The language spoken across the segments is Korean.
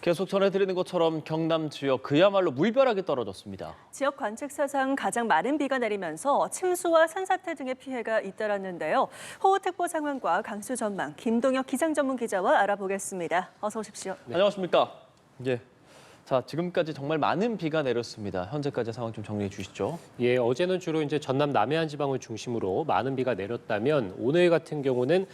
계속 전해드리는 것처럼 경남 지역 그야말로 물벼락이 떨어졌습니다. 지역 관측사상 가장 많은 비가 내리면서 침수와 산사태 등의 피해가 잇따랐는데요. 호우특보 상황과 강수 전망, 김동혁 기상전문 기자와 알아보겠습니다. 어서 오십시오. 안녕하십니까? 예. 자, 지금까지 정말 많은 비가 내렸습니다. 현재까지 상황 좀 정리해 주시죠. 예, 어제는 주로 이제 전남 남해안 지방을 중심으로 많은 비가 내렸다면 오늘 같은 경우는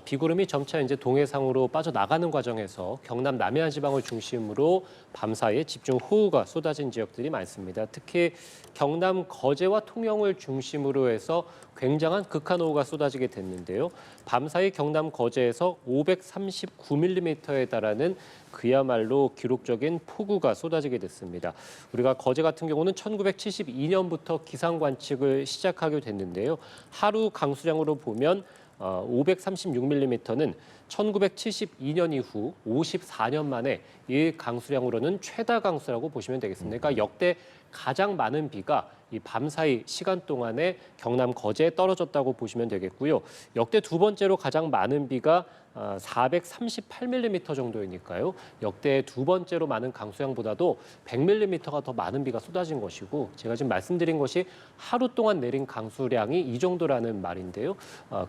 비구름이 점차 이제 동해상으로 빠져나가는 과정에서 경남 남해안 지방을 중심으로 밤사이에 집중 호우가 쏟아진 지역들이 많습니다. 특히 경남 거제와 통영을 중심으로 해서 굉장한 극한호우가 쏟아지게 됐는데요. 밤사이 경남 거제에서 539mm에 달하는 그야말로 기록적인 폭우가 쏟아지게 됐습니다. 우리가 거제 같은 경우는 1972년부터 기상 관측을 시작하게 됐는데요. 하루 강수량으로 보면 536mm는 1972년 이후 54년 만에 이 강수량으로는 최다 강수라고 보시면 되겠습니다. 그러니까 역대 가장 많은 비가 이 밤사이 시간 동안에 경남 거제에 떨어졌다고 보시면 되겠고요. 역대 두 번째로 가장 많은 비가 438mm 정도이니까요. 역대 두 번째로 많은 강수량보다도 100mm가 더 많은 비가 쏟아진 것이고 제가 지금 말씀드린 것이 하루 동안 내린 강수량이 이 정도라는 말인데요.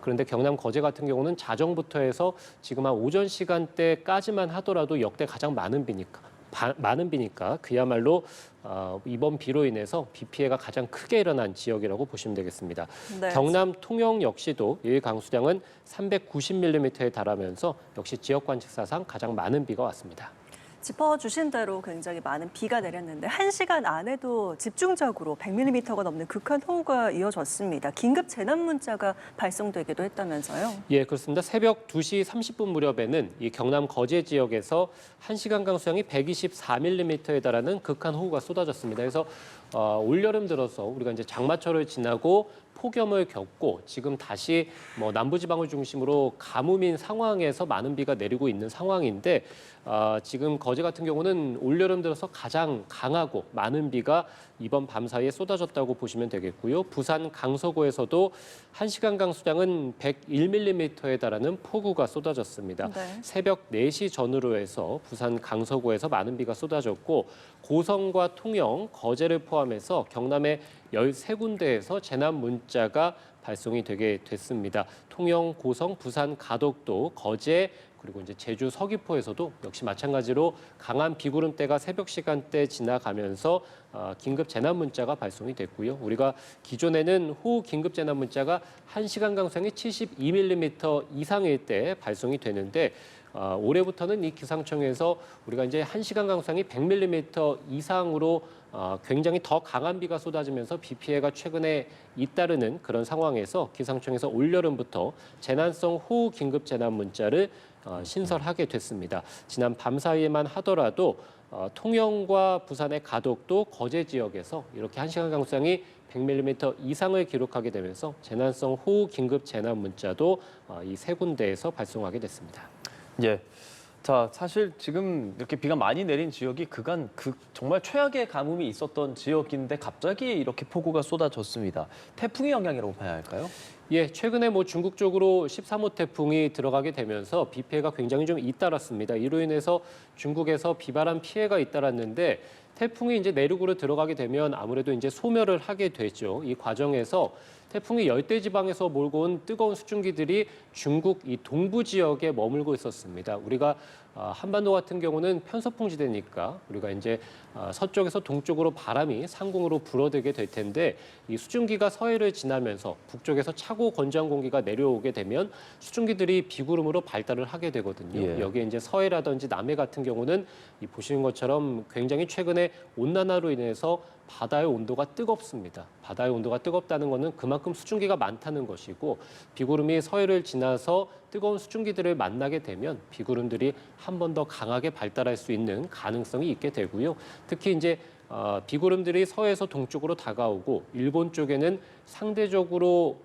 그런데 경남 거제 같은 경우는 자정부터 해서 지금 한 오전 시간대까지만 하더라도 역대 가장 많은 비니까 그야말로 이번 비로 인해서 비 피해가 가장 크게 일어난 지역이라고 보시면 되겠습니다. 네. 경남 통영 역시도 이 강수량은 390mm에 달하면서 역시 지역 관측사상 가장 많은 비가 왔습니다. 짚어주신 대로 굉장히 많은 비가 내렸는데 1시간 안에도 집중적으로 100mm가 넘는 극한 호우가 이어졌습니다. 긴급 재난 문자가 발송되기도 했다면서요? 예, 그렇습니다. 새벽 2시 30분 무렵에는 이 경남 거제 지역에서 1시간 강수량이 124mm에 달하는 극한 호우가 쏟아졌습니다. 그래서 올여름 들어서 우리가 이제 장마철을 지나고 폭염을 겪고 지금 다시 남부지방을 중심으로 가뭄인 상황에서 많은 비가 내리고 있는 상황인데 지금 거제 같은 경우는 올여름 들어서 가장 강하고 많은 비가 이번 밤 사이에 쏟아졌다고 보시면 되겠고요. 부산 강서구에서도 1시간 강수량은 101mm에 달하는 폭우가 쏟아졌습니다. 네. 새벽 4시 전후로 해서 부산 강서구에서 많은 비가 쏟아졌고 고성과 통영, 거제를 포함해서 경남의 13군데에서 재난 문자가 발송이 되게 됐습니다. 통영, 고성, 부산, 가덕도, 거제, 그리고 이제 제주 서귀포에서도 역시 마찬가지로 강한 비구름대가 새벽 시간대 지나가면서 긴급 재난 문자가 발송이 됐고요. 우리가 기존에는 호우 긴급 재난 문자가 1시간 강수량이 72mm 이상일 때 발송이 되는데 올해부터는 이 기상청에서 우리가 이제 1시간 강수량이 100mm 이상으로 굉장히 더 강한 비가 쏟아지면서 비 피해가 최근에 잇따르는 그런 상황에서 기상청에서 올여름부터 재난성 호우 긴급 재난 문자를 신설하게 됐습니다. 지난 밤 사이에만 하더라도 통영과 부산의 가덕도, 거제 지역에서 이렇게 1시간 강수량이 100mm 이상을 기록하게 되면서 재난성 호우 긴급 재난 문자도 이 세 군데에서 발송하게 됐습니다. 예. 자, 사실 지금 이렇게 비가 많이 내린 지역이 그간 정말 최악의 가뭄이 있었던 지역인데 갑자기 이렇게 폭우가 쏟아졌습니다. 태풍의 영향이라고 봐야 할까요? 예, 최근에 중국 쪽으로 13호 태풍이 들어가게 되면서 비 피해가 굉장히 좀 잇따랐습니다. 이로 인해서 중국에서 비바람 피해가 잇따랐는데 태풍이 이제 내륙으로 들어가게 되면 아무래도 이제 소멸을 하게 되죠. 이 과정에서 태풍이 열대 지방에서 몰고 온 뜨거운 수증기들이 중국 이 동부 지역에 머물고 있었습니다. 우리가 한반도 같은 경우는 편서풍지대니까 우리가 이제 서쪽에서 동쪽으로 바람이 상공으로 불어들게 될 텐데 이 수증기가 서해를 지나면서 북쪽에서 차고 건조한 공기가 내려오게 되면 수증기들이 비구름으로 발달을 하게 되거든요. 예. 여기에 이제 서해라든지 남해 같은 경우는 이 보시는 것처럼 굉장히 최근에 온난화로 인해서 바다의 온도가 뜨겁습니다. 바다의 온도가 뜨겁다는 것은 그만큼 수증기가 많다는 것이고 비구름이 서해를 지나서 뜨거운 수증기들을 만나게 되면 비구름들이 한 번 더 강하게 발달할 수 있는 가능성이 있게 되고요. 특히 이제 비구름들이 서해에서 동쪽으로 다가오고 일본 쪽에는 상대적으로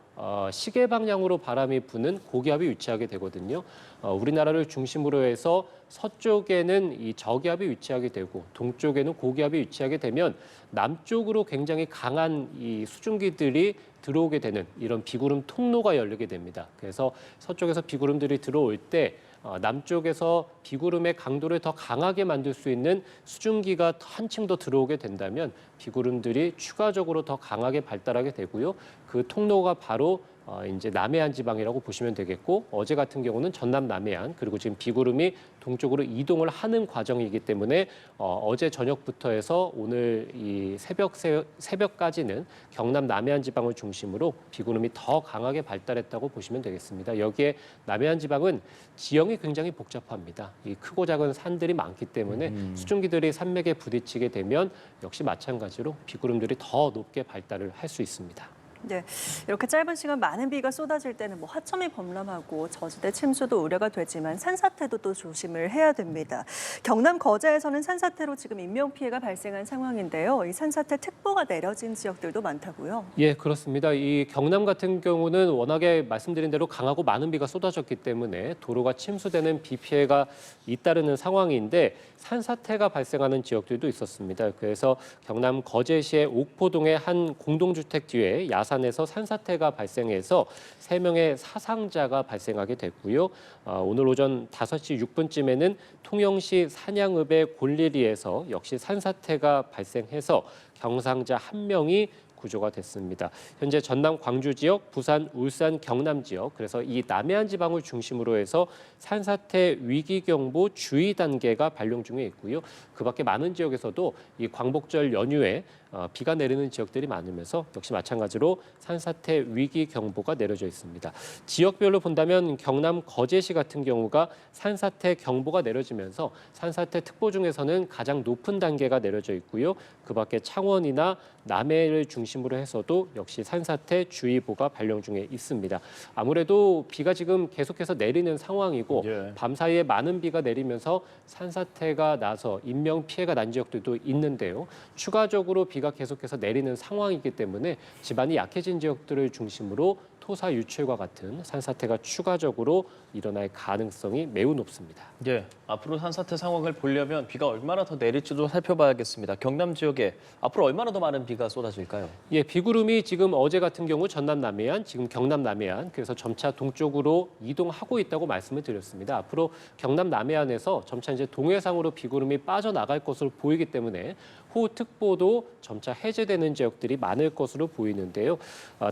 시계 방향으로 바람이 부는 고기압이 위치하게 되거든요. 우리나라를 중심으로 해서 서쪽에는 이 저기압이 위치하게 되고 동쪽에는 고기압이 위치하게 되면 남쪽으로 굉장히 강한 이 수증기들이 들어오게 되는 이런 비구름 통로가 열리게 됩니다. 그래서 서쪽에서 비구름들이 들어올 때 남쪽에서 비구름의 강도를 더 강하게 만들 수 있는 수증기가 한층 더 들어오게 된다면 비구름들이 추가적으로 더 강하게 발달하게 되고요. 그 통로가 바로 이제 남해안 지방이라고 보시면 되겠고, 어제 같은 경우는 전남 남해안, 그리고 지금 비구름이 동쪽으로 이동을 하는 과정이기 때문에 어제 저녁부터 해서 오늘 이 새벽까지는 경남 남해안 지방을 중심으로 비구름이 더 강하게 발달했다고 보시면 되겠습니다. 여기에 남해안 지방은 지형이 굉장히 복잡합니다. 이 크고 작은 산들이 많기 때문에 수증기들이 산맥에 부딪히게 되면 역시 마찬가지로 비구름들이 더 높게 발달을 할 수 있습니다. 네, 이렇게 짧은 시간 많은 비가 쏟아질 때는 뭐 하천이 범람하고 저지대 침수도 우려가 되지만 산사태도 또 조심을 해야 됩니다. 경남 거제에서는 산사태로 지금 인명 피해가 발생한 상황인데요. 이 산사태 특보가 내려진 지역들도 많다고요. 예, 그렇습니다. 이 경남 같은 경우는 워낙에 말씀드린 대로 강하고 많은 비가 쏟아졌기 때문에 도로가 침수되는 비 피해가 잇따르는 상황인데 산사태가 발생하는 지역들도 있었습니다. 그래서 경남 거제시의 옥포동의 한 공동주택 뒤에 야산에서 산사태가 발생해서 3명의 사상자가 발생하게 됐고요. 오늘 오전 5시 6분쯤에는 통영시 산양읍의 골리리에서 역시 산사태가 발생해서 경상자 1명이 구조가 됐습니다. 현재 전남 광주 지역, 부산, 울산, 경남 지역, 그래서 이 남해안 지방을 중심으로 해서 산사태 위기경보 주의 단계가 발령 중에 있고요. 그밖에 많은 지역에서도 이 광복절 연휴에 비가 내리는 지역들이 많으면서 역시 마찬가지로 산사태 위기 경보가 내려져 있습니다. 지역별로 본다면 경남 거제시 같은 경우가 산사태 경보가 내려지면서 산사태 특보 중에서는 가장 높은 단계가 내려져 있고요. 그밖에 창원이나 남해를 중심으로 해서도 역시 산사태 주의보가 발령 중에 있습니다. 아무래도 비가 지금 계속해서 내리는 상황이고 밤 사이에 많은 비가 내리면서 산사태가 나서 인명 피해가 난 지역들도 있는데요. 추가적으로 비가 계속해서 내리는 상황이기 때문에 지반이 약해진 지역들을 중심으로 토사 유출과 같은 산사태가 추가적으로 일어날 가능성이 매우 높습니다. 예, 앞으로 산사태 상황을 보려면 비가 얼마나 더 내릴지도 살펴봐야겠습니다. 경남 지역에 앞으로 얼마나 더 많은 비가 쏟아질까요? 예, 비구름이 지금 어제 같은 경우 전남 남해안, 지금 경남 남해안, 그래서 점차 동쪽으로 이동하고 있다고 말씀을 드렸습니다. 앞으로 경남 남해안에서 점차 이제 동해상으로 비구름이 빠져나갈 것으로 보이기 때문에 호우특보도 점차 해제되는 지역들이 많을 것으로 보이는데요.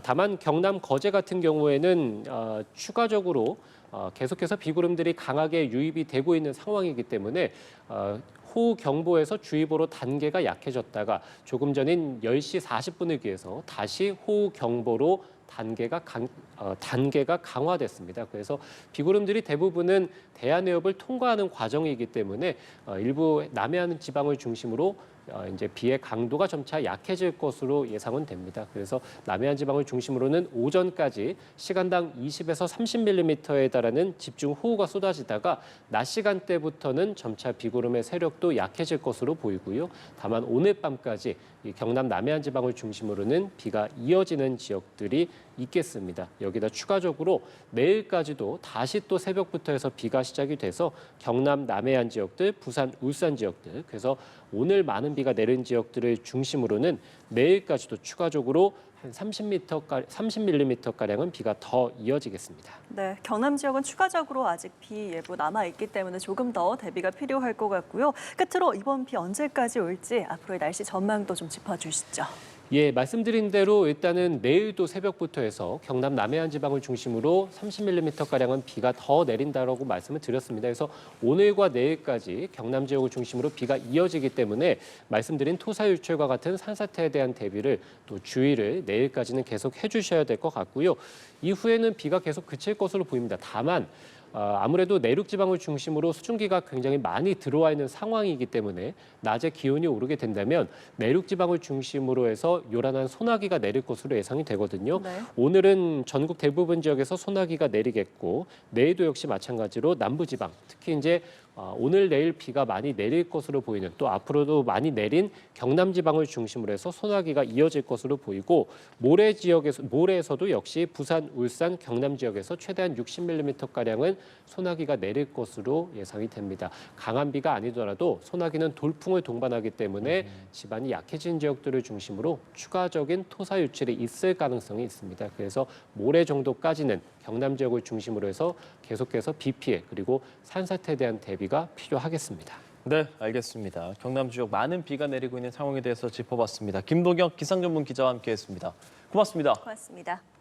다만 경남 거제 같은 경우에는 추가적으로 계속해서 비구름들이 강하게 유입이 되고 있는 상황이기 때문에 호우경보에서 주의보로 단계가 약해졌다가 조금 전인 10시 40분을 기해서 다시 호우경보로 단계가 강화됐습니다. 그래서 비구름들이 대부분은 대한해협을 통과하는 과정이기 때문에 일부 남해안 지방을 중심으로 이제 비의 강도가 점차 약해질 것으로 예상은 됩니다. 그래서 남해안 지방을 중심으로는 오전까지 시간당 20에서 30mm에 달하는 집중 호우가 쏟아지다가 낮 시간대부터는 점차 비구름의 세력도 약해질 것으로 보이고요. 다만 오늘 밤까지 이 경남 남해안 지방을 중심으로는 비가 이어지는 지역들이 있겠습니다. 여기다 추가적으로 내일까지도 다시 또 새벽부터 해서 비가 시작이 돼서 경남 남해안 지역들, 부산, 울산 지역들, 그래서 오늘 많은 비가 내린 지역들을 중심으로는 내일까지도 추가적으로 한 30mm가량은 비가 더 이어지겠습니다. 네, 경남 지역은 추가적으로 아직 비 예보 남아있기 때문에 조금 더 대비가 필요할 것 같고요. 끝으로 이번 비 언제까지 올지 앞으로의 날씨 전망도 좀 짚어주시죠. 예, 말씀드린 대로 일단은 내일도 새벽부터 해서 경남 남해안 지방을 중심으로 30mm가량은 비가 더 내린다라고 말씀을 드렸습니다. 그래서 오늘과 내일까지 경남 지역을 중심으로 비가 이어지기 때문에 말씀드린 토사 유출과 같은 산사태에 대한 대비를 또 주의를 내일까지는 계속 해주셔야 될 것 같고요. 이후에는 비가 계속 그칠 것으로 보입니다. 다만 아무래도 내륙 지방을 중심으로 수증기가 굉장히 많이 들어와 있는 상황이기 때문에 낮에 기온이 오르게 된다면 내륙 지방을 중심으로 해서 요란한 소나기가 내릴 것으로 예상이 되거든요. 네. 오늘은 전국 대부분 지역에서 소나기가 내리겠고 내일도 역시 마찬가지로 남부 지방, 특히 이제 오늘 내일 비가 많이 내릴 것으로 보이는 또 앞으로도 많이 내린 경남 지방을 중심으로 해서 소나기가 이어질 것으로 보이고 모레에서도 역시 부산, 울산, 경남 지역에서 최대한 60mm가량은 소나기가 내릴 것으로 예상이 됩니다. 강한 비가 아니더라도 소나기는 돌풍을 동반하기 때문에 지반이 약해진 지역들을 중심으로 추가적인 토사 유출이 있을 가능성이 있습니다. 그래서 모레 정도까지는 경남 지역을 중심으로 해서 계속해서 비 피해 그리고 산사태에 대한 대비가 필요하겠습니다. 네, 알겠습니다. 경남 지역 많은 비가 내리고 있는 상황에 대해서 짚어봤습니다. 김동혁 기상전문 기자와 함께했습니다. 고맙습니다. 고맙습니다.